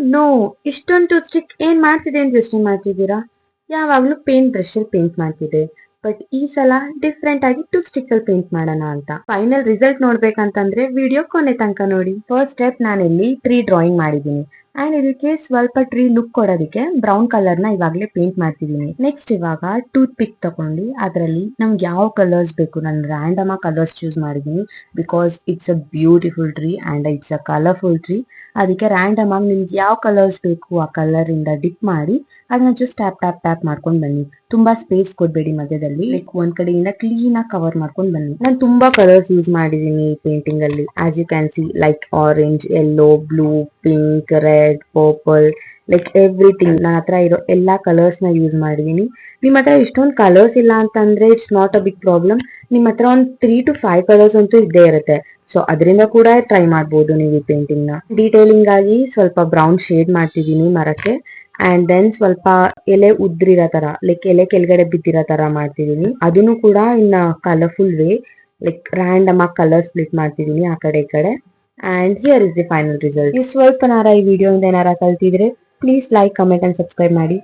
No, ಇಷ್ಟೊಂದು stick ಏನ್ ಮಾಡ್ತಿದೆ ಅಂತ ಯೋಚನೆ ಮಾಡ್ತಿದ್ದೀರಾ? ಯಾವಾಗ್ಲೂ ಪೇಂಟ್ ಬ್ರಷ್ ಅಲ್ಲಿ ಪೇಂಟ್ ಮಾಡ್ತಿದೆ. ಬಟ್ ಈ ಸಲ ಡಿಫ್ರೆಂಟ್ ಆಗಿ ಟೂ ಸ್ಟಿಕ್ ಅಲ್ಲಿ ಪೇಂಟ್ ಮಾಡೋಣ ಅಂತ. ಫೈನಲ್ ರಿಸಲ್ಟ್ ನೋಡ್ಬೇಕಂತಂದ್ರೆ ವಿಡಿಯೋ ಕೊನೆ ತನಕ ನೋಡಿ. ಫಸ್ಟ್ ಸ್ಟೆಪ್ ನಾನಿಲ್ಲಿ ಟ್ರೀ ಡ್ರಾಯಿಂಗ್ ಮಾಡಿದೀನಿ ಅಂಡ್ ಇದಕ್ಕೆ ಸ್ವಲ್ಪ ಟ್ರೀ ಲುಕ್ ಕೊಡೋದಕ್ಕೆ ಬ್ರೌನ್ ಕಲರ್ ನ ಇವಾಗ್ಲೇ ಪೇಂಟ್ ಮಾಡ್ತಿದೀನಿ. ನೆಕ್ಸ್ಟ್ ಇವಾಗ ಟೂತ್ ಪಿಕ್ ತಗೊಂಡು ಅದರಲ್ಲಿ ನಮ್ಗೆ ಯಾವ ಕಲರ್ಸ್ ಬೇಕು, ನಾನು ರ್ಯಾಂಡಮ್ ಆಗಿ ಕಲರ್ಸ್ ಚೂಸ್ ಮಾಡಿದೀನಿ because it's a beautiful tree and it's a colourful tree. ಅದಕ್ಕೆ ರ್ಯಾಂಡಮ್ ಆಗಿ ನಿಮ್ಗೆ ಯಾವ ಕಲರ್ಸ್ ಬೇಕು ಆ ಕಲರ್ ಇಂದ ಡಿಪ್ ಮಾಡಿ ಅದನ್ನ ಜಸ್ಟ್ ಟ್ಯಾಪ್ ಟ್ಯಾಪ್ ಟ್ಯಾಪ್ ಮಾಡ್ಕೊಂಡ್ ಬನ್ನಿ. ತುಂಬಾ ಸ್ಪೇಸ್ ಕೊಡ್ಬೇಡಿ ಮಧ್ಯದಲ್ಲಿ, ಲೈಕ್ ಒಂದ್ ಕಡೆಯಿಂದ ಕ್ಲೀನ್ ಆಗಿ ಕವರ್ ಮಾಡ್ಕೊಂಡ್ ಬನ್ನಿ. ನಾನು ತುಂಬಾ ಕಲರ್ಸ್ ಯೂಸ್ ಮಾಡಿದೀನಿ ಪೇಂಟಿಂಗ್ ಅಲ್ಲಿ. As you can see like orange, yellow, blue, pink, red, purple, like everything. ನನ್ನ ಹತ್ರ ಇರೋ ಎಲ್ಲಾ ಕಲರ್ಸ್ ನ ಯೂಸ್ ಮಾಡಿದೀನಿ. ನಿಮ್ ಹತ್ರ ಇಷ್ಟೊಂದು ಕಲರ್ಸ್ ಇಲ್ಲ ಅಂತಂದ್ರೆ it's not a big problem. ನಿಮ್ ಹತ್ರ ಒಂದ್ 3 to 5 ಕಲರ್ಸ್ ಅಂತೂ ಇದ್ದೇ ಇರುತ್ತೆ. ಸೊ ಅದರಿಂದ ಕೂಡ ಟ್ರೈ ಮಾಡ್ಬೋದು ನೀವು ಈ ಪೇಂಟಿಂಗ್ ನ. ಡೀಟೇಲಿಂಗ್ ಆಗಿ ಸ್ವಲ್ಪ ಬ್ರೌನ್ ಶೇಡ್ ಮಾಡ್ತಿದೀನಿ ಮರಕ್ಕೆ ಅಂಡ್ ದೆನ್ ಸ್ವಲ್ಪ ಎಲೆ ಉದ್ರಿರೋ ತರ, ಲೈಕ್ ಎಲೆ ಕೆಳಗಡೆ ಬಿದ್ದಿರೋ ತರ ಮಾಡ್ತಿದೀನಿ. ಅದನ್ನು ಕೂಡ in colourful way, like random ಆಗಿ ಕಲರ್ ಸ್ಪ್ಲಿಟ್ ಮಾಡ್ತಿದೀನಿ ಆ ಕಡೆ ಈ ಕಡೆ. And here is the final result. ನೀವು ಸ್ವಲ್ಪನಾರ ಈ ವಿಡಿಯೋ ಇಂದ ಏನಾರ ಕಲ್ತಿದ್ರೆ please like, comment and subscribe ಮಾಡಿ.